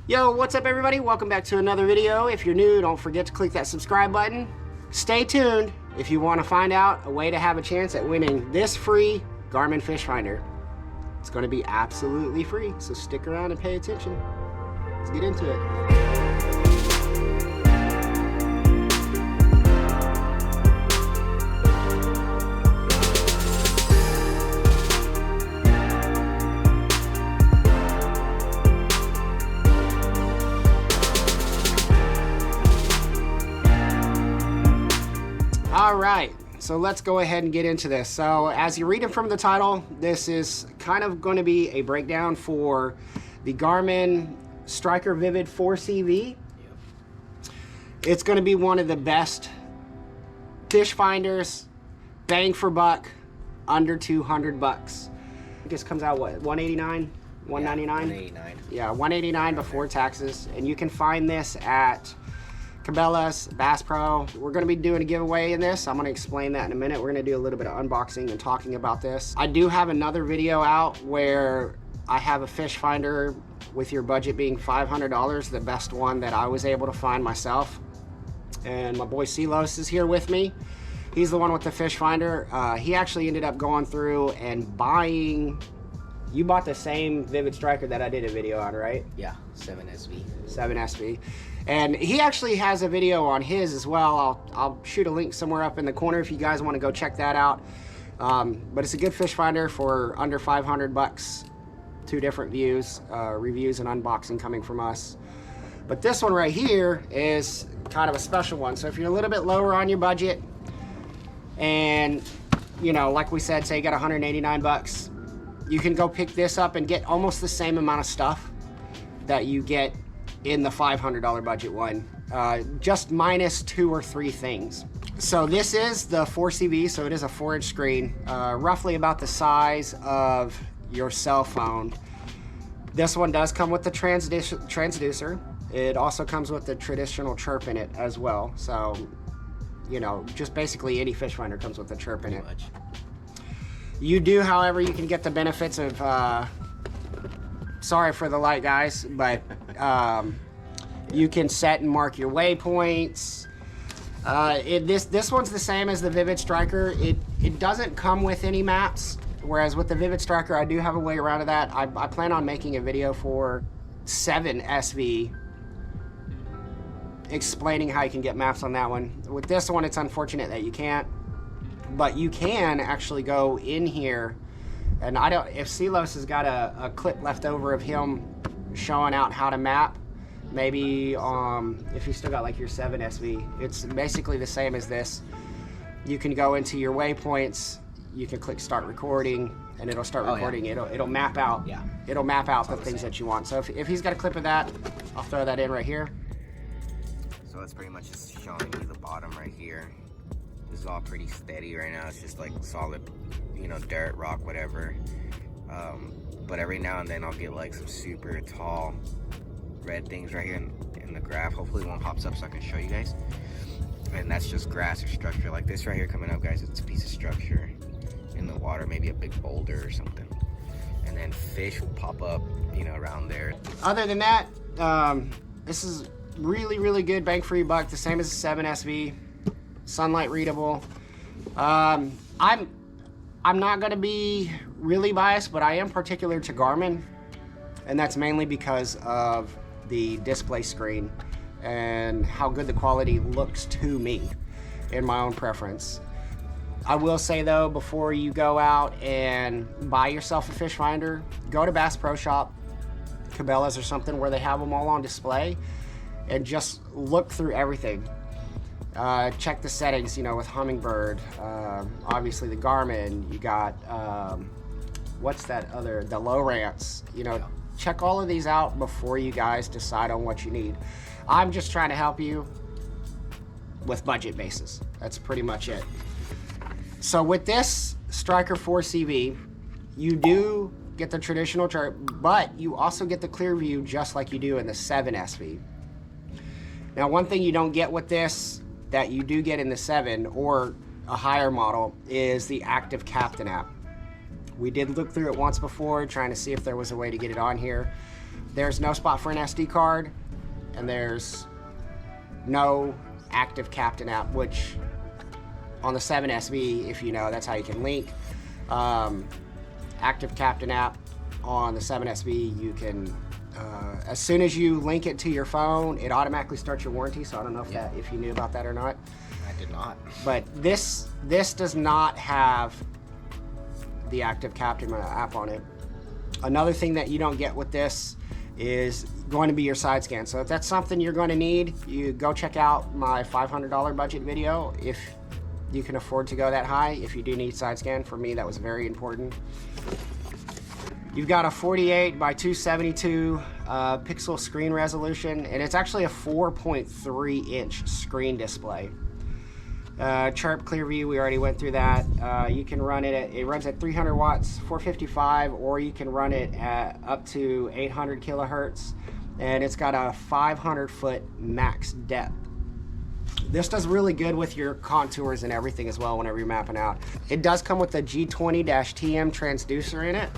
Yo, what's up everybody? Welcome back to another video. If you're new, don't forget to click that subscribe button. Stay tuned if you want to find out a way to have a chance at winning this free Garmin fish finder. It's going to be absolutely free, so stick around and pay attention. Let's get into it. All right, so let's go ahead and get into this. So as you're reading from the title, this is kind of going to be a breakdown for the Garmin Striker Vivid 4CV. It's going to be one of the best fish finders, bang for buck, under 200 bucks. It just comes out, what, 189, 199? 189. Yeah, 189 before taxes. And you can find this at Cabela's, Bass Pro. We're going to be doing a giveaway in this. I'm going to explain that in a minute. We're going to do a little bit of unboxing and talking about this. I do have another video out where I have a fish finder with your budget being $500, the best one that I was able to find myself. And my boy Silos is here with me. He's the one with the fish finder. He actually ended up going through and buying, you bought the same Vivid Striker that I did a video on, right? Yeah, 7SV. 7SV. And he actually has a video on his as well. I'll shoot a link somewhere up in the corner if you guys want to go check that out. But it's a good fish finder for under 500 bucks. 2 different views, reviews and unboxing coming from us. But this one right here is kind of a special one. So if you're a little bit lower on your budget and, you know, like we said, say you got 189 bucks, you can go pick this up and get almost the same amount of stuff that you get in the $500 budget one, just minus 2 or 3 things. So this is the 4CV, so it is a 4-inch screen, roughly about the size of your cell phone. This one does come with the transducer. It also comes with the traditional chirp in it as well. So, you know, just basically any fish finder comes with a chirp in it. You do, however, you can get the benefits of, sorry for the light, guys, but you can set and mark your waypoints. This one's the same as the Vivid Striker. It doesn't come with any maps, whereas with the Vivid Striker, I do have a way around of that. I plan on making a video for 7SV explaining how you can get maps on that one. With this one, it's unfortunate that you can't, but you can actually go in here. And I don't, if Silos has got a clip left over of him showing out how to map, maybe if you still got like your 7SV, it's basically the same as this. You can go into your waypoints, you can click start recording, and it'll start recording. Yeah. It'll map out. Yeah. It'll map out the things that you want. So if he's got a clip of that, I'll throw that in right here. So it's pretty much just showing me the bottom right here. This is all pretty steady right now. It's just like solid, you know, dirt, rock, whatever. But every now and then I'll get like some super tall red things right here in the graph. Hopefully one pops up so I can show you guys. And that's just grass or structure. Like this right here coming up, guys, it's a piece of structure in the water, maybe a big boulder or something. And then fish will pop up, you know, around there. Other than that, this is really, really good bang for your buck. The same as the 7SV. Sunlight readable. I'm not going to be really biased, but I am particular to Garmin, and that's mainly because of the display screen and how good the quality looks to me in my own preference. I will say though, before you go out and buy yourself a fish finder, go to Bass Pro Shop, Cabela's or something where they have them all on display, and just look through everything. Check the settings, you know, with Humminbird, obviously the Garmin, you got, what's that other, the Lowrance, you know, check all of these out before you guys decide on what you need. I'm just trying to help you with budget basis. That's pretty much it. So with this Striker 4CV, you do get the traditional chart, but you also get the clear view just like you do in the 7SV. Now, one thing you don't get with this that you do get in the 7 or a higher model is the Active Captain app. We did look through it once before, trying to see if there was a way to get it on here, there's no spot for an SD card, and there's no active Captain app, which on the 7SV, if you know, that's how you can link. Active Captain app on the 7SV, you can, as soon as you link it to your phone, it automatically starts your warranty. So I don't know if you knew about that or not. I did not. But this does not have the Active Captain app on it. Another thing that you don't get with this is going to be your side scan. So if that's something you're going to need, you go check out my $500 budget video if you can afford to go that high. If you do need side scan, for me that was very important. You've got a 48 by 272 pixel screen resolution, and it's actually a 4.3 inch screen display. Sharp clear view, we already went through that. You can run it runs at 300 watts, 455, or you can run it at up to 800 kilohertz, and it's got a 500 foot max depth. This does really good with your contours and everything as well whenever you're mapping out. It does come with a G20-TM transducer in it.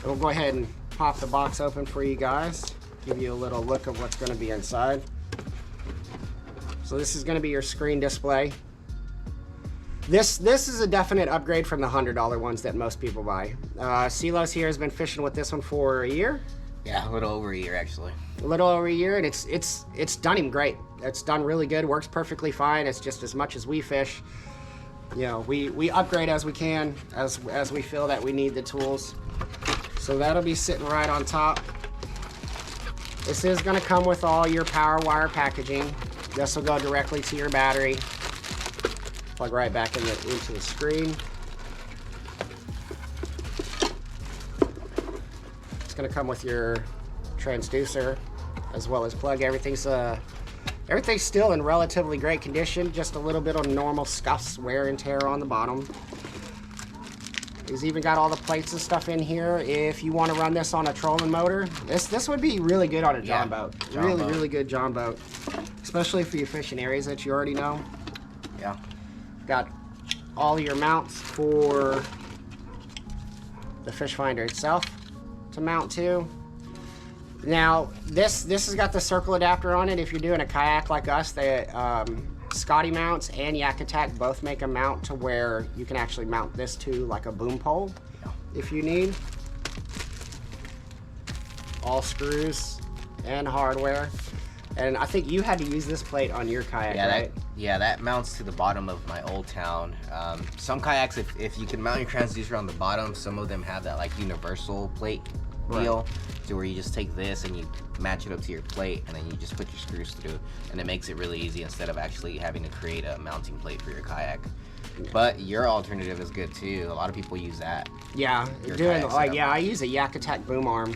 We'll go ahead and pop the box open for you guys, give you a little look of what's going to be inside. So this is going to be your screen display. This is a definite upgrade from the $100 ones that most people buy. Silos here has been fishing with this one for a year. Yeah, a little over a year actually. A little over a year, and it's done him great. It's done really good, works perfectly fine. It's just as much as we fish. You know, we upgrade as we can, as we feel that we need the tools. So that'll be sitting right on top. This is going to come with all your power wire packaging. This will go directly to your battery. Plug right back into the screen. It's going to come with your transducer as well as plug. Everything's still in relatively great condition, just a little bit of normal scuffs, wear and tear on the bottom. He's even got all the plates and stuff in here. If you want to run this on a trolling motor, this would be really good on a John boat. Really good John boat, especially if you're fishing areas that you already know. Yeah. Got all your mounts for the fish finder itself to mount to. Now this has got the circle adapter on it. If you're doing a kayak like us, Scotty mounts and Yak Attack both make a mount to where you can actually mount this to like a boom pole if you need. All screws and hardware. And I think you had to use this plate on your kayak, right? That mounts to the bottom of my Old Town. Some kayaks, if you can mount your transducer on the bottom, some of them have that like universal plate deal, to where you just take this and you match it up to your plate, and then you just put your screws through, and it makes it really easy instead of actually having to create a mounting plate for your kayak. But your alternative is good too. A lot of people use that. Yeah, I use a Yak Attack boom arm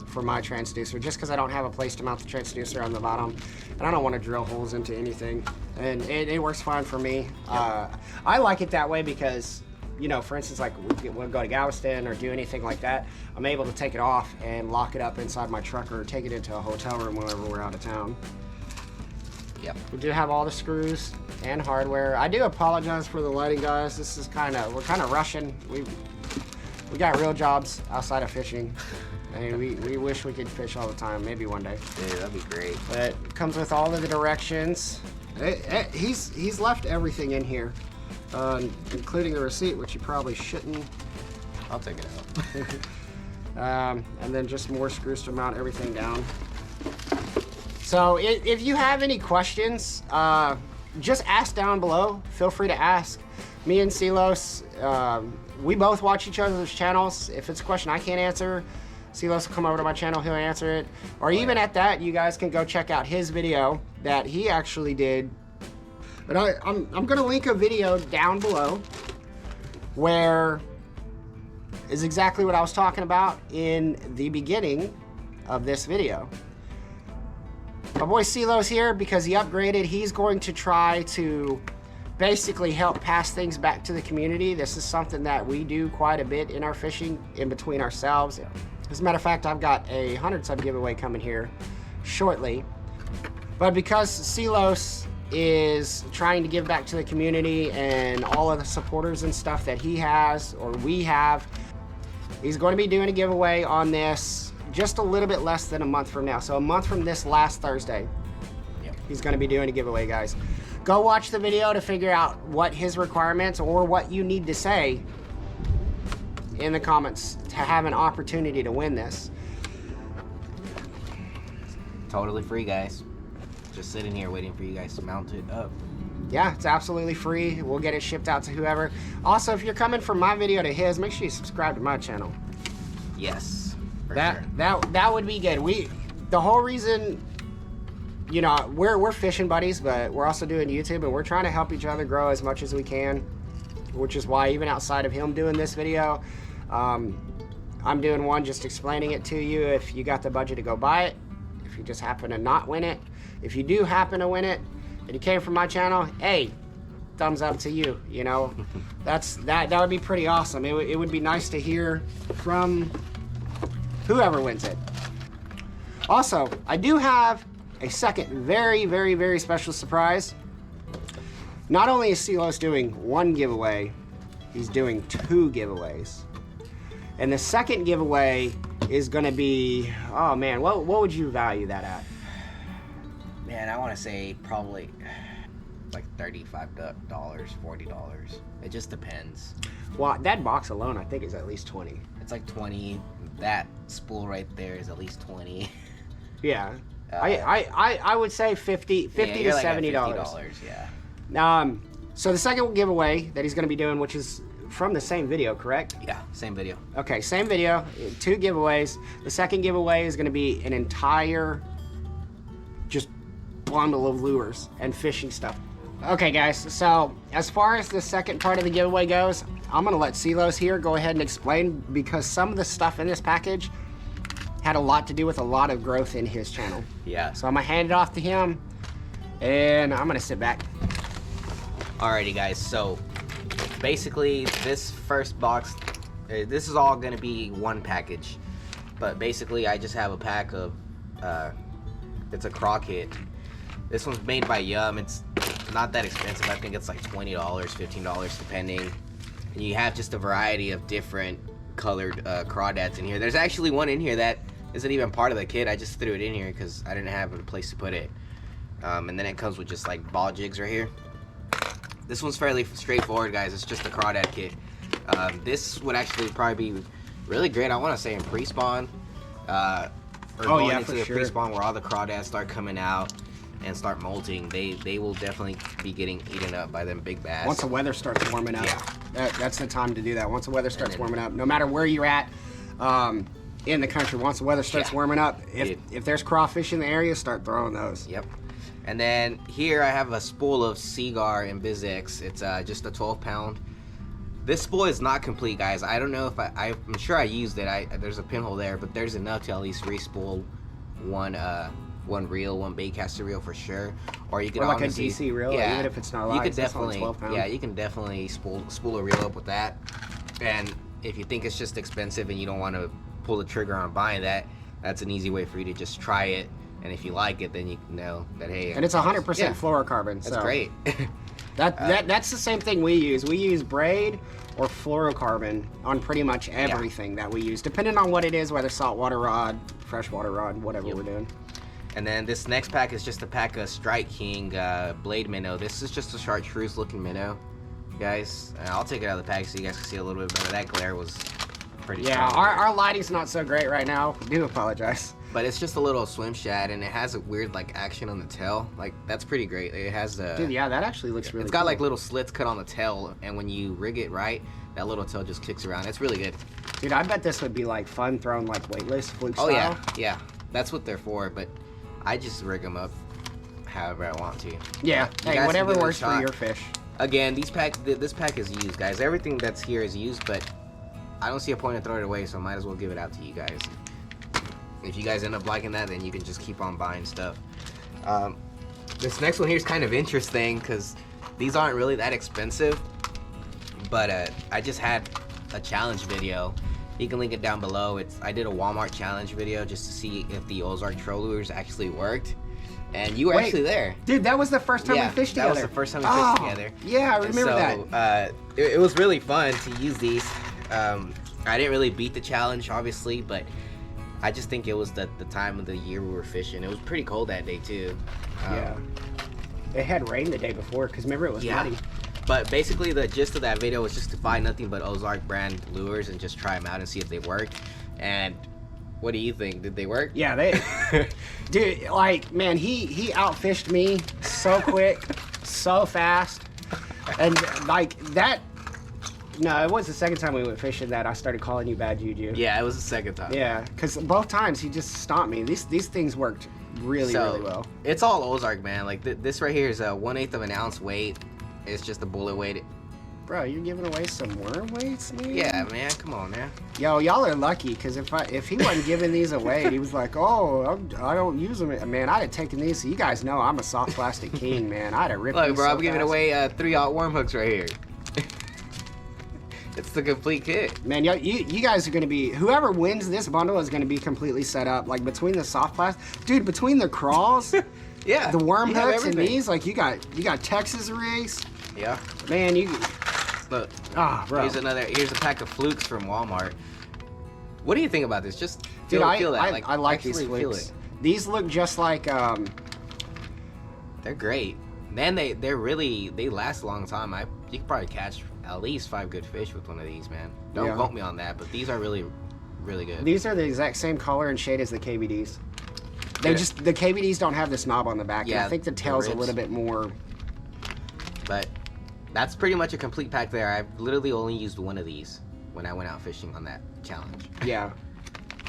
for my transducer, just because I don't have a place to mount the transducer on the bottom, and I don't want to drill holes into anything, and it works fine for me. I like it that way because, you know, for instance, like we'll go to Galveston or do anything like that, I'm able to take it off and lock it up inside my truck or take it into a hotel room whenever we're out of town. Yep. We do have all the screws and hardware. I do apologize for the lighting, guys. This is we're kind of rushing. We got real jobs outside of fishing. I mean, we wish we could fish all the time. Maybe one day. Yeah, that'd be great. But it comes with all of the directions. He's left everything in here, including the receipt, which you probably shouldn't. I'll take it out. And then just more screws to mount everything down. So if you have any questions, just ask down below. Feel free to ask. Me and Silos, we both watch each other's channels. If it's a question I can't answer, Silos will come over to my channel, he'll answer it. Or even at that, you guys can go check out his video that he actually did. But I'm gonna link a video down below where is exactly what I was talking about in the beginning of this video. My boy Silo's here because he upgraded. He's going to try to basically help pass things back to the community. This is something that we do quite a bit in our fishing in between ourselves. As a matter of fact, I've got a 100 sub giveaway coming here shortly. But because Silos is trying to give back to the community and all of the supporters and stuff that he has or we have, he's going to be doing a giveaway on this just a little bit less than a month from now. So a month from this last Thursday, he's going to be doing a giveaway, guys. Go watch the video to figure out what his requirements or what you need to say in the comments to have an opportunity to win this. Totally free, guys. Just sitting here waiting for you guys to mount it up. Yeah, it's absolutely free. We'll get it shipped out to whoever. Also, if you're coming from my video to his, make sure you subscribe to my channel. Yes, for That sure. that would be good. The whole reason, you know, we're fishing buddies, but we're also doing YouTube, and we're trying to help each other grow as much as we can, which is why even outside of him doing this video, I'm doing one just explaining it to you if you got the budget to go buy it, if you just happen to not win it. If you do happen to win it and you came from my channel, hey, thumbs up to you, you know. That would be pretty awesome. It would be nice to hear from whoever wins it. Also, I do have a second very, very, very special surprise. Not only is Silos doing one giveaway, he's doing 2 giveaways. And the second giveaway is gonna be, oh man, what would you value that at? Man, I want to say probably like $35, $40. It just depends. Well, that box alone, I think, is at least 20. It's like 20. That spool right there is at least 20. Yeah, I would say 50 yeah, to you're like at $70. $50, yeah. So the second giveaway that he's going to be doing, which is from the same video, correct? Yeah, same video. Okay, same video, 2 giveaways. The second giveaway is going to be an entire just bundle of lures and fishing stuff. Okay guys, so as far as the second part of the giveaway goes, I'm gonna let Silos here go ahead and explain, because some of the stuff in this package had a lot to do with a lot of growth in his channel. Yeah. So I'm gonna hand it off to him, and I'm gonna sit back. Alrighty guys, so basically this first box, this is all gonna be one package, but basically I just have a pack of, it's a craw kit. This one's made by Yum. It's not that expensive. I think it's like $20, $15 depending. And you have just a variety of different colored crawdads in here. There's actually one in here that isn't even part of the kit. I just threw it in here because I didn't have a place to put it. And then it comes with just like ball jigs right here. This one's fairly straightforward, guys. It's just a crawdad kit. This would actually probably be really great, I want to say, in pre-spawn. Or going into the pre-spawn where all the crawdads start coming out and start molting. They will definitely be getting eaten up by them big bass. Once the weather starts warming up, yeah. That's the time to do that. Once the weather starts warming up, no matter where you're at in the country, once the weather starts warming up, if there's crawfish in the area, start throwing those. Yep. And then here I have a spool of Seagar and Bizix. It's just a 12-pound. This spool is not complete, guys. I don't know if I'm sure I used it. There's a pinhole there, but there's enough to at least re-spool one reel, one baitcaster reel for sure. Or you could like a DC reel, even if it's not live. You could definitely, you can definitely spool a reel up with that. And if you think it's just expensive and you don't want to pull the trigger on buying that, that's an easy way for you to just try it. And if you like it, then you know that, hey. And it's 100% fluorocarbon. That's great. That's the same thing we use. We use braid or fluorocarbon on pretty much everything that we use, depending on what it is, whether saltwater rod, freshwater rod, whatever we're doing. And then this next pack is just a pack of Strike King blade minnow. This is just a chartreuse looking minnow, guys. I'll take it out of the pack so you guys can see a little bit better. That glare was pretty strong. Our lighting's not so great right now. I do apologize. But it's just a little swim shad, and it has a weird like action on the tail. Like, that's pretty great. It has a... Dude, yeah, that actually looks really It's got like little slits cut on the tail, and when you rig it right, that little tail just kicks around. It's really good. Dude, I bet this would be like fun thrown like weightless fluke style. Oh yeah. That's what they're for, but I just rig them up however I want to. Yeah, hey, whatever works for your fish. Again, this pack is used, guys. Everything that's here is used, but I don't see a point in throwing it away, so I might as well give it out to you guys. If you guys end up liking that, then you can just keep on buying stuff. This next one here is kind of interesting because these aren't really that expensive, but I just had a challenge video. You can link it down below. I did a Walmart challenge video just to see if the Ozark troll lures actually worked, and you were actually there. Dude, that was the first time we fished together. That was the first time we fished together. Yeah, I remember that. It was really fun to use these. I didn't really beat the challenge, obviously, but I just think it was the time of the year we were fishing. It was pretty cold that day too. Yeah. It had rained the day before because remember it was muddy. But basically the gist of that video was just to buy nothing but Ozark brand lures and just try them out and see if they work. And what do you think? Did they work? Yeah, they dude, like, man, he outfished me so quick, so fast. And like that, no, it was the second time we went fishing that I started calling you bad juju. Yeah, it was the second time. Yeah, because both times he just stomped me. These things worked really well. It's all Ozark, man. Like this right here is a 1/8 of an ounce weight. It's just a bullet weight. Bro, you're giving away some worm weights, man? Yeah, man. Come on, man. Yo, y'all are lucky, because if he wasn't giving these away, he was like, oh, I don't use them. Man, I'd have taken these. So you guys know I'm a soft plastic king, man. I'd have ripped Look, these bro, so I'm giving fast. away 3/0 worm hooks right here. It's the complete kit. Man, you guys are going to be, whoever wins this bundle is going to be completely set up. Like, between the soft plastic, dude, between the crawls, yeah, the worm you have hooks and everything. these, like, you got Texas rigs. Yeah. Man, you... Look, bro. Here's a pack of flukes from Walmart. What do you think about this? Just Dude, feel that. I like these actually feel flukes. These look just like, They're great. Man, they last a long time. You could probably catch at least 5 good fish with one of these, man. Don't quote me on that, but these are really, really good. These are the exact same color and shade as the KVDs. The KVDs don't have this knob on the back. Yeah, and I think the tail's a ribs. little bit more. But that's pretty much a complete pack there. I've literally only used one of these when I went out fishing on that challenge. Yeah.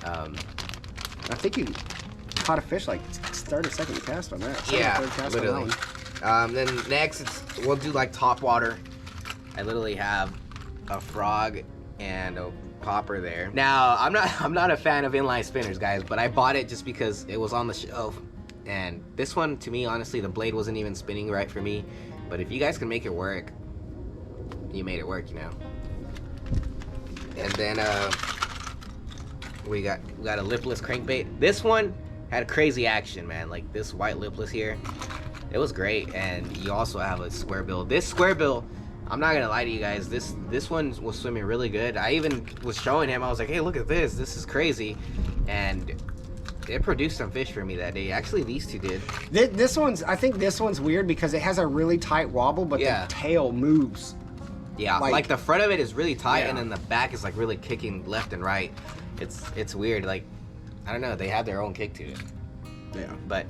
I think you caught a fish like third or second cast on that. Third cast literally. Then next, we'll do like top water. I literally have a frog and a popper there. Now, I'm not a fan of inline spinners, guys, but I bought it just because it was on the shelf. And this one, to me, honestly, the blade wasn't even spinning right for me. But if you guys can make it work, you made it work, you know. And then we got a lipless crankbait. This one had crazy action, man. Like this white lipless here, it was great. And you also have a square bill. This square bill, I'm not gonna lie to you guys, this one was swimming really good. I even was showing him, I was like, hey, look at this. This is crazy. And it produced some fish for me that day. Actually, these two did. I think this one's weird because it has a really tight wobble, but the tail moves. Yeah, like the front of it is really tight, and then the back is like really kicking left and right. It's weird. Like, I don't know. They have their own kick to it. Yeah. But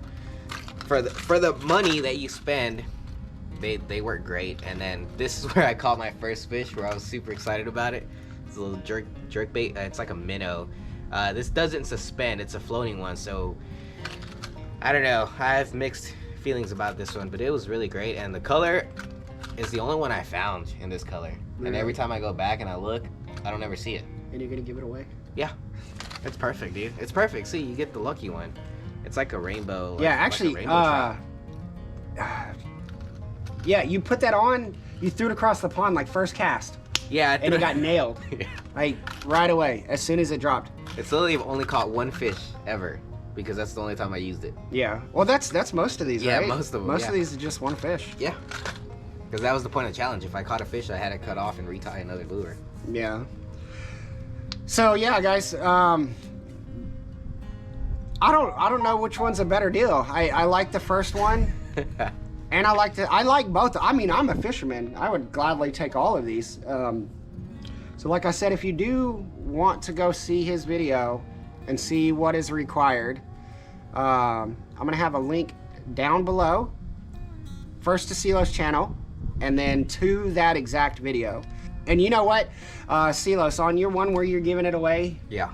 for the money that you spend, they work great. And then this is where I caught my first fish, where I was super excited about it. It's a little jerk bait. It's like a minnow. This doesn't suspend, it's a floating one, so I don't know. I have mixed feelings about this one, but it was really great, and the color is the only one I found in this color. Really? And every time I go back and I look, I don't ever see it. And you're gonna give it away? Yeah, it's perfect, dude. It's perfect. See, you get the lucky one. It's like a rainbow. Yeah, actually, like a rainbow trout. Yeah, you put that on, you threw it across the pond like first cast. Yeah, and it got nailed. Yeah. Like right away, as soon as it dropped. It's literally I've only caught one fish ever, because that's the only time I used it. Yeah. Well, that's most of these, right? Yeah, most of them. Most of these are just one fish. Yeah. Because that was the point of the challenge. If I caught a fish, I had to cut off and retie another lure. Yeah. So yeah, guys. I don't know which one's a better deal. I like the first one, and I like both. I mean, I'm a fisherman. I would gladly take all of these. So like I said, if you do want to go see his video and see what is required, I'm gonna have a link down below. First to Silo's channel, and then to that exact video. And you know what, Silos, on your one where you're giving it away, Yeah.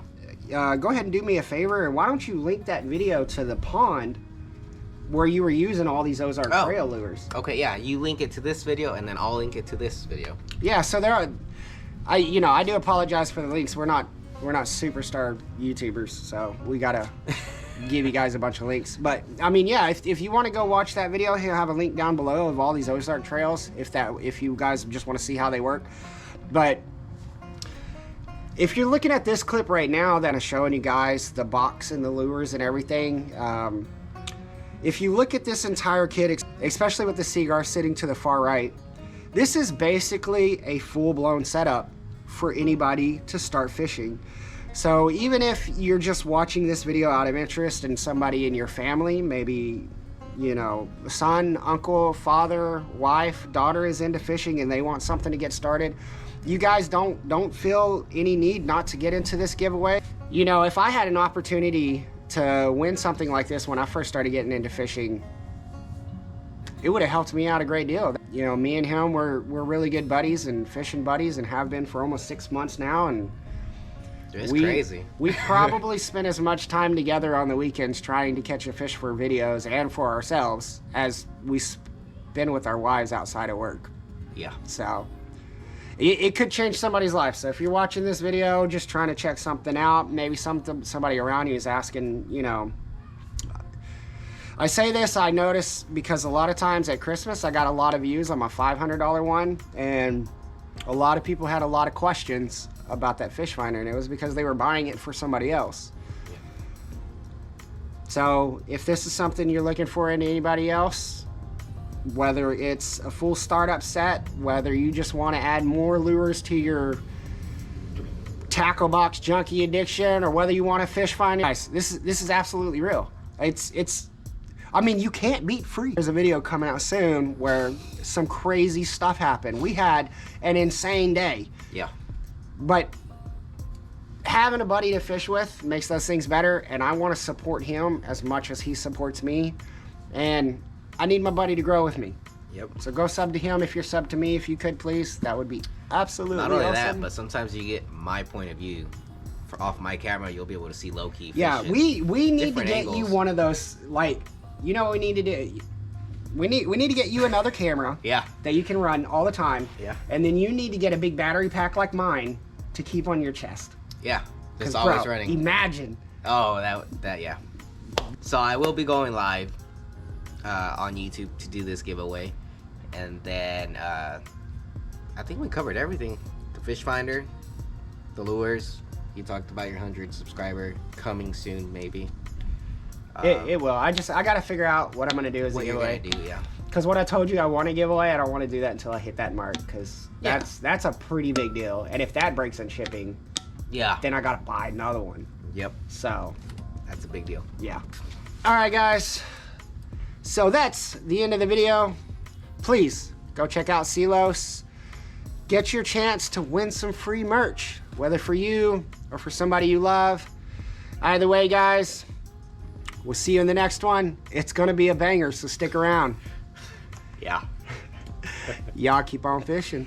Go ahead and do me a favor, and why don't you link that video to the pond where you were using all these Ozark Trail lures. Okay, yeah, you link it to this video, and then I'll link it to this video. Yeah, so there are, I do apologize for the links. We're not superstar YouTubers, so we gotta give you guys a bunch of links. But I mean, yeah, if you want to go watch that video, he'll have a link down below of all these Ozark trails. If you guys just want to see how they work, but if you're looking at this clip right now that I'm showing you guys, the box and the lures and everything, if you look at this entire kit, especially with the Seagar sitting to the far right, this is basically a full-blown setup for anybody to start fishing. So even if you're just watching this video out of interest and somebody in your family, maybe, you know, son, uncle, father, wife, daughter is into fishing and they want something to get started, you guys don't feel any need not to get into this giveaway. You know, if I had an opportunity to win something like this when I first started getting into fishing, it would have helped me out a great deal. You know, me and him, we're really good buddies and fishing buddies and have been for almost 6 months now. And it's crazy. We probably spend as much time together on the weekends trying to catch a fish for videos and for ourselves as we spend with our wives outside of work. Yeah. So it could change somebody's life. So if you're watching this video, just trying to check something out, maybe somebody around you is asking, you know. I say this, I notice, because a lot of times at Christmas, I got a lot of views on my $500 one, and a lot of people had a lot of questions about that fish finder, and it was because they were buying it for somebody else. Yeah. So if this is something you're looking for in anybody else, whether it's a full startup set, whether you just want to add more lures to your tackle box junkie addiction, or whether you want to fish finder, guys, this is absolutely real. I mean, you can't beat free. There's a video coming out soon where some crazy stuff happened. We had an insane day. Yeah. But having a buddy to fish with makes those things better, and I want to support him as much as he supports me. And I need my buddy to grow with me. Yep. So go sub to him if you're sub to me, if you could, please. That would be absolutely awesome. Not only that, but sometimes you get my point of view. Off my camera, you'll be able to see low-key fishing. Yeah, we need to get angles. you one of those, like, you know what we need to do? We need to get you another camera. Yeah. That you can run all the time. Yeah. And then you need to get a big battery pack like mine to keep on your chest. Yeah. It's 'Cause, always bro, running. Imagine. Oh, that yeah. So I will be going live on YouTube to do this giveaway, and then I think we covered everything: the fish finder, the lures. You talked about your 100 subscriber coming soon, maybe. It will. I got to figure out what I'm going to do as a giveaway. What you're gonna do, yeah. Because what I told you I want to give away, I don't want to do that until I hit that mark, because that's a pretty big deal. And if that breaks in shipping, Yeah. then I got to buy another one. Yep. So, That's a big deal. yeah. All right, guys. So that's the end of the video. Please go check out Silos. Get your chance to win some free merch, whether for you or for somebody you love. Either way, guys, we'll see you in the next one. It's going to be a banger, so stick around. Yeah. Y'all keep on fishing.